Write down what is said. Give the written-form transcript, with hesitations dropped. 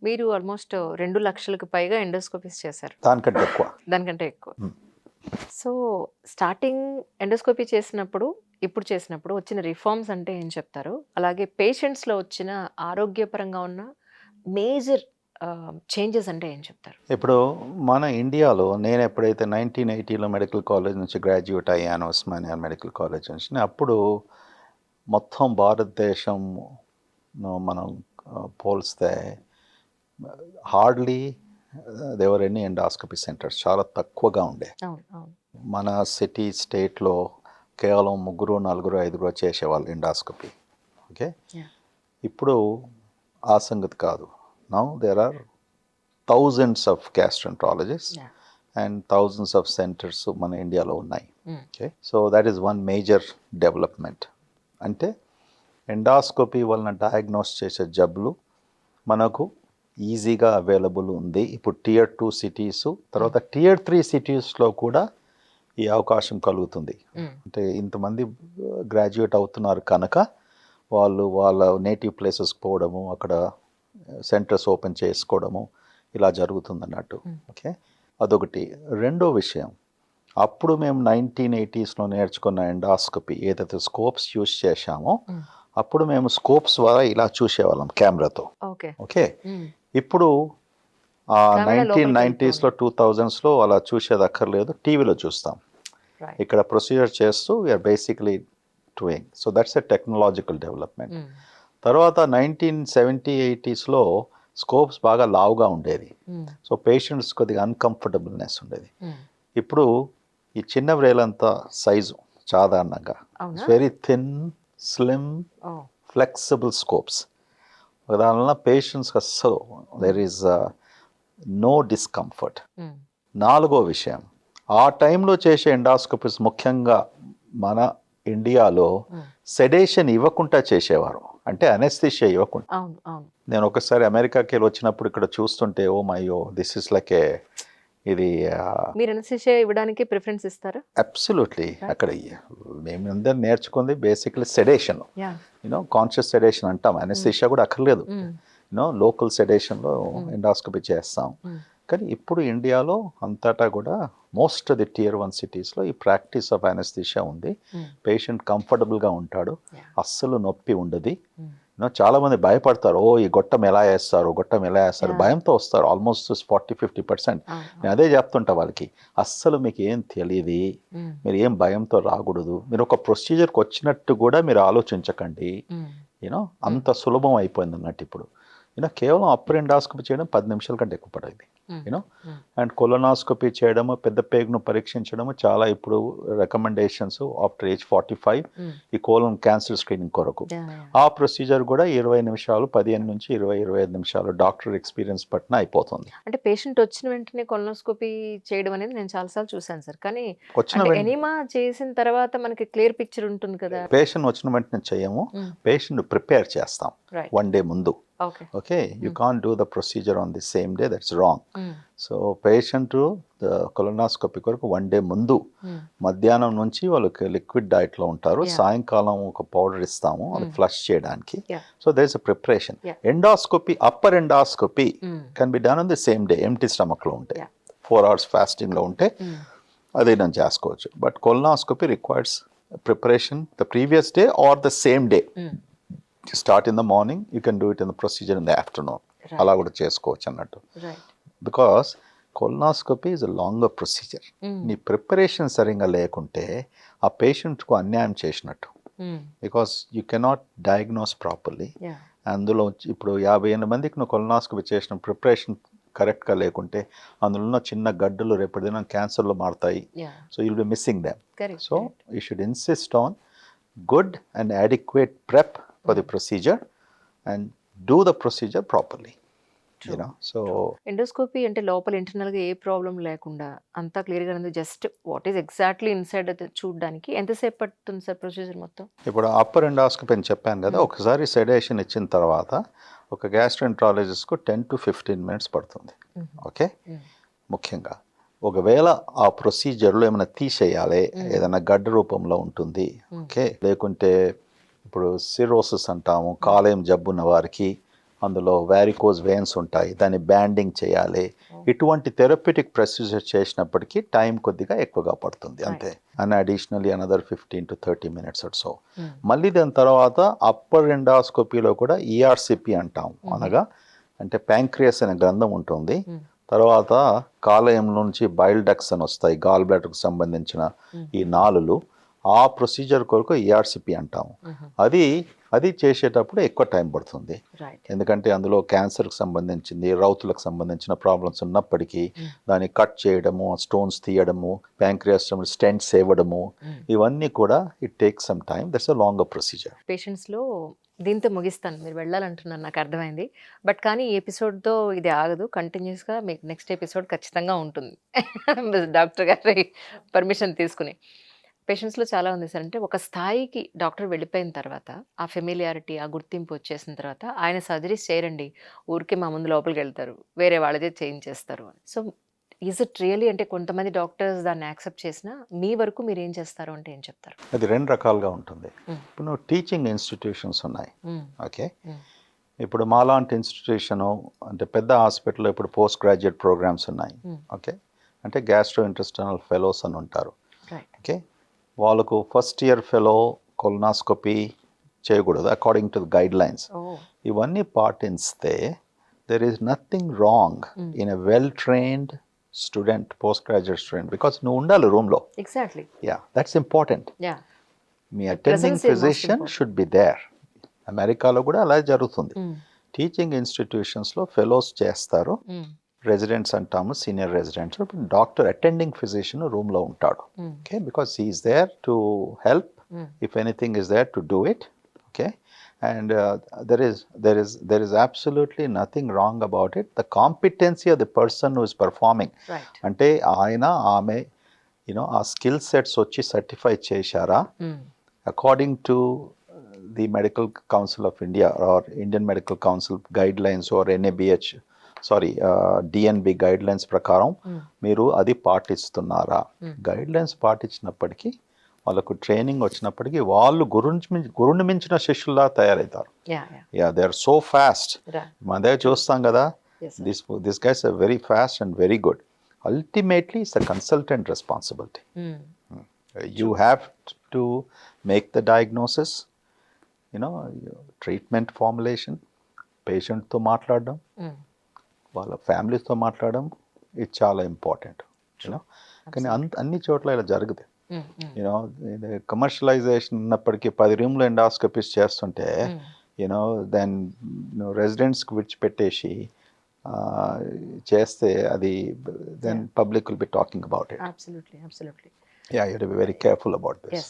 మీరు ఆల్మోస్ట్ 2,00,000కి పైగా ఎండోస్కోపీస్ చేశారు. దానికంటే ఎక్కువ. దానికంటే ఎక్కువ. హ్మ్. సో, స్టార్టింగ్ ఎండోస్కోపీ చేసినప్పుడు, ఇప్పుడు చేసినప్పుడు వచ్చిన రిఫార్మ్స్ అంటే ఏం చెప్తారు? అలాగే పేషెంట్స్‌లో వచ్చిన ఆరోగ్యపరంగా ఉన్న మేజర్ చేంజెస్ అంటే ఏం చెప్తారు? ఇప్పుడు మన ఇండియాలో నేను ఎప్పుడైతే 1980లో మెడికల్ కాలేజ్ నుంచి గ్రాడ్యుయేట్ అయ్యాను, ఉస్మానియా మెడికల్ కాలేజ్ నుంచి, అప్పుడు మొత్తం భారతదేశంను మనం పోల్స్తే హార్డ్లీ దేవర్ ఎనీ ఎండాస్కోపీ సెంటర్స్, చాలా తక్కువగా ఉండే. అవును. అవును. మన సిటీ స్టేట్లో కేవలం 3, 4, 5 చేసేవాళ్ళు ఎండాస్కోపీ. Okay, yeah! ఇప్పుడు ఆ సంగతి కాదు. Now there are thousands of gastroenterologist yeah! And thousands of centres మన ఇండియాలో ఉన్నాయి. Hmm. Okay, so that is one major development. అంటే ఎండాస్కోపీ వలన డయాగ్నోస్ చేసే జబ్బులు మనకు ఈజీగా అవైలబుల్ ఉంది. ఇప్పుడు Tier 2 సిటీస్, తర్వాత Tier 3 సిటీస్లో కూడా ఈ అవకాశం కలుగుతుంది. అంటే ఇంతమంది గ్రాడ్యుయేట్ అవుతున్నారు కనుక వాళ్ళు వాళ్ళ నేటివ్ ప్లేసెస్కి పోవడము, అక్కడ సెంటర్స్ ఓపెన్ చేసుకోవడము ఇలా జరుగుతుంది అన్నట్టు. ఓకే, అదొకటి. రెండో విషయం, అప్పుడు మేము 1980స్లో నేర్చుకున్న ఎండాస్కోపీ ఏదైతే స్కోప్స్ యూజ్ చేశామో, అప్పుడు మేము స్కోప్స్ ద్వారా ఇలా చూసేవాళ్ళం కెమెరాతో. ఓకే. ఓకే, ఇప్పుడు కెమెరా లోపలికి 1990స్లో 2000స్లో అలా చూసేది అక్కర్లేదు, టీవీలో చూస్తాం. రైట్. ఇక్కడ ప్రొసీజర్ చేస్తూ we are basically doing. So that's a technological development. తర్వాత 1970, 80స్లో స్కోప్స్ బాగా లావుగా ఉండేది. సో పేషెంట్స్ కొద్దిగా అన్కంఫర్టబుల్నెస్ ఉండేది. ఇప్పుడు ఈ చిన్న వ్రేలంతా సైజు సాధారణంగా అవునా? Very thin, slim, oh! Flexible scopes. దానివల్ల పేషెంట్స్కి అస్సలు దెర్ ఈజ్ నో డిస్కంఫర్ట్. నాలుగో విషయం, ఆ టైంలో చేసే ఎండాస్కోపీస్ ముఖ్యంగా మన ఇండియాలో సెడేషన్ ఇవ్వకుండా చేసేవారు, అంటే అనెస్థీషియా ఇవ్వకుండా. అవును. అవును. నేను ఒకసారి అమెరికాకి వెళ్ళి వచ్చినప్పుడు ఇక్కడ చూస్తుంటే, ఓ మయ్యో దిస్ ఇస్ లైక్ ఏ, ఇది మీరు అనస్థీషియా ఇవ్వడానికి ప్రిఫరెన్స్ ఇస్తారా? అబ్సల్యూట్లీ. అక్కడ మేము అందరం నేర్చుకుంది basically sedition, yeah! Conscious sedition అంటాం. అనెస్థీషియా కూడా అక్కర్లేదు, లోకల్ సెడేషన్లో ఎండాస్కోపీ చేస్తాం. కానీ ఇప్పుడు ఇండియాలో అంతటా కూడా మోస్ట్ ఆఫ్ ది Tier 1 సిటీస్లో ఈ ప్రాక్టీస్ ఆఫ్ అనెస్థీషియా ఉంది. పేషెంట్ కంఫర్టబుల్గా ఉంటాడు, అస్సలు నొప్పి ఉండదు. చాలామంది భయపడతారు, ఓ ఈ గొట్టం ఎలా వేస్తారు, భయంతో వస్తారు. ఆల్మోస్ట్ 40-50%. నేను అదే చెప్తుంటా వాళ్ళకి, అస్సలు మీకు ఏం తెలియదు, మీరు ఏం భయంతో రాకూడదు, మీరు ఒక ప్రొసీజర్కి వచ్చినట్టు కూడా మీరు ఆలోచించకండి. అంత సులభం అయిపోయింది అన్నట్టు ఇప్పుడు. కేవలం అప్పర్ ఎండాస్కోపీ చేయడం 10 నిమిషాల కంటే ఎక్కువ పడేది. అండ్ కొలోనాస్కోపీ చేయడము, పెద్ద పేగును పరీక్షించడము చాలా ఇప్పుడు రికమెండేషన్స్ ఆఫ్టర్ ఏజ్ 45 ఈ కోలన్ క్యాన్సర్ స్క్రీనింగ్ కొరకు. ఆ ప్రొసీజర్ కూడా 20 నిమిషాలు, 15 నుంచి 20-25 నిమిషాలు డాక్టర్ ఎక్స్పీరియన్స్ పట్టిన అయిపోతుంది. అంటే పేషెంట్ వచ్చిన వెంటనే కొలనోస్కోపీ చేయడం అనేది నేను చాలాసార్లు చూశాను సార్. కానీ వచ్చిన ఎనిమా చేసిన తర్వాత మనకి క్లియర్ పిక్చర్ ఉంటుంది కదా. పేషెంట్ వచ్చిన వెంటనే చేయము, పేషెంట్ ప్రిపేర్ చేస్తాం 1 డే ముందు. Okay, you can't do the procedure on the same day, that's wrong. So patient colonoscopy కొరకు 1 డే ముందు మధ్యాహ్నం నుంచి వాళ్ళకి లిక్విడ్ డైట్లో ఉంటారు. సాయంకాలం ఒక పౌడర్ ఇస్తాము అది ఫ్లష్ చేయడానికి. So there is a preparation. Endoscopy, upper endoscopy can be done on the same day, empty స్టమక్లో ఉంటే 4 hours ఫాస్టింగ్లో ఉంటే అదే నేను చేసుకోవచ్చు. But colonoscopy requires preparation the previous day or the same day. Start in the morning, you can do it in the procedure in the afternoon. అలా కూడా చేసుకోవచ్చు అన్నట్టు. Because colonoscopy is a longer procedure. నీ preparation సరిగ్గా లేకుంటే ఆ పేషెంట్కు అన్యాయం చేసినట్టు. Because you cannot diagnose properly. అందులో ఇప్పుడు 58 మందికి నువ్వు కొలనాస్కోపీ చేసిన ప్రిపరేషన్ కరెక్ట్గా లేకుంటే అందులో ఉన్న చిన్న గడ్డలు రేపటి దినం క్యాన్సర్లో మారుతాయి. So you'll be missing them. So you should insist on good and adequate prep for the procedure and do the procedure properly. So endoscopy అంటే లోపల ఇంటర్నల్ గా ఏ ప్రాబ్లం లేకుండా అంతా క్లియర్ గా ఉంది. Just what is exactly inside అది చూడడానికి ఎంతసేపు పడుతుంది సార్ ప్రొసీజర్ మొత్తం? ఇప్పుడు అప్పర్ ఎండాస్కోపీ అని చెప్పాను కదా, ఒకసారి సెడేషన్ ఇచ్చిన తర్వాత ఒక గ్యాస్ట్రోఎంట్రాలజిస్ట్కు 10 to 15 minutes పడుతుంది. ఓకే, ముఖ్యంగా ఒకవేళ ఆ ప్రొసీజర్లో ఏమైనా తీసేయాలి, ఏదైనా గడ్డ రూపంలో ఉంటుంది, ఓకే, లేకుంటే ఇప్పుడు సిరోసిస్ అంటాము, కాలేయం జబ్బున్న వారికి అందులో వ్యారికోజ్ వెయిన్స్ ఉంటాయి, దాన్ని బ్యాండింగ్ చేయాలి. ఇటువంటి థెరప్యూటిక్ ప్రొసీజర్ చేసినప్పటికీ టైం కొద్దిగా ఎక్కువగా పడుతుంది అంతే. And additionally another 15 to 30 minutes or so. మళ్ళీ దాని తర్వాత అప్పర్ ఎండాస్కోపీలో కూడా ఈఆర్సిపి అంటాం, అనగా అంటే ప్యాంక్రియాస్ అనే గ్రంథం ఉంటుంది. తర్వాత కాలేయం నుంచి బైల్ డక్స్ అని వస్తాయి, గాల్ బ్లాడర్కు సంబంధించిన ఈ నాలులు. ఆ ప్రొసీజర్ కొరకు ఈఆర్సిపి అంటాము. అది చేసేటప్పుడు ఎక్కువ టైం పడుతుంది, ఎందుకంటే అందులో క్యాన్సర్కి సంబంధించింది, రౌతులకు సంబంధించిన ప్రాబ్లమ్స్ ఉన్నప్పటికీ దాన్ని కట్ చేయడము, స్టోన్స్ తీయడము, ప్యాంక్రియాస్ స్టెంట్స్ ఇవ్వడము, ఇవన్నీ కూడా it takes some time. That's a longer procedure. పేషెంట్స్లో దీంతో ముగిస్తాను, మీరు వెళ్ళాలంటున్నారు నాకు అర్థమైంది. బట్ కానీ ఈ ఎపిసోడ్తో ఇది ఆగదు, కంటిన్యూస్గా మీకు నెక్స్ట్ ఎపిసోడ్ ఖచ్చితంగా ఉంటుంది డాక్టర్ గారి పర్మిషన్ తీసుకుని. పేషెంట్స్లో చాలా ఉంది సార్, అంటే ఒక స్థాయికి డాక్టర్ వెళ్ళిపోయిన తర్వాత ఆ ఫెమిలియారిటీ, ఆ గుర్తింపు వచ్చేసిన తర్వాత ఆయన సర్జరీస్ చేయరండి, ఊరికే మా ముందు లోపలికి వెళ్తారు, వేరే వాళ్ళదే చేయించేస్తారు అని. సో ఈజ్ ఇట్ రియలీ, అంటే కొంతమంది డాక్టర్స్ దాన్ని యాక్సెప్ట్ చేసినా మీ వరకు మీరు ఏం చేస్తారు అంటే ఏం చెప్తారు? అది రెండు రకాలుగా ఉంటుంది. ఇప్పుడు నువ్వు టీచింగ్ ఇన్స్టిట్యూషన్స్ ఉన్నాయి, ఓకే. ఇప్పుడు మాలాంటి ఇన్స్టిట్యూషను అంటే పెద్ద హాస్పిటల్లో ఇప్పుడు పోస్ట్ గ్రాడ్యుయేట్ ప్రోగ్రామ్స్ ఉన్నాయి, ఓకే. అంటే గ్యాస్ట్రో ఇంటెస్టినల్ ఫెలోస్ అని ఉంటారు, ఓకే. వాళ్ళకు ఫస్ట్ ఇయర్ ఫెలో కొలనాస్కోపీ చేయకూడదు according to the guidelines. ఇవన్నీ పాటిస్తే there is nothing wrong in a well trained student, post graduate student, because నువ్వు ఉండాలి రూమ్లో. Exactly, yeah, that's important. మీ attending physician should be there. అమెరికాలో కూడా అలా జరుగుతుంది. టీచింగ్ ఇన్స్టిట్యూషన్స్లో ఫెలోస్ చేస్తారు, రెసిడెంట్స్ అంటాము, senior residents. Doctor attending physician రూమ్లో ఉంటాడు, okay, because he is there to help if anything is there to do it, okay. And there is absolutely nothing wrong about it. The competency of the person who is performing, ante aina aame ఆ skill sets వచ్చి certify చేశారా according to the Medical Council of India or Indian Medical Council guidelines or NABH DNB guidelines ప్రకారం మీరు అది పాటిస్తున్నారా? Guide lines పాటించినప్పటికీ వాళ్ళకు training వచ్చినప్పటికీ వాళ్ళు గురుని మించిన శిష్యుల్లా తయారవుతారు. They are so fast. మన దగ్గర చూస్తాం కదా, this guys are very fast and very good. Ultimately it's the consultant responsibility. You have to make the diagnosis, treatment formulation, పేషెంట్తో మాట్లాడడం, వాళ్ళ ఫ్యామిలీతో మాట్లాడడం, ఇది చాలా ఇంపార్టెంట్. కానీ అన్ని చోట్ల ఇలా జరుగుతుంది. కమర్షియలైజేషన్ ఉన్నప్పటికీ 10 రూమ్లో ఎండాస్కోపీస్ చేస్తుంటే దెన్ రెసిడెంట్స్కి విడిచిపెట్టేసి చేస్తే అది then public will be talking about it. Absolutely. You have to be very careful about this.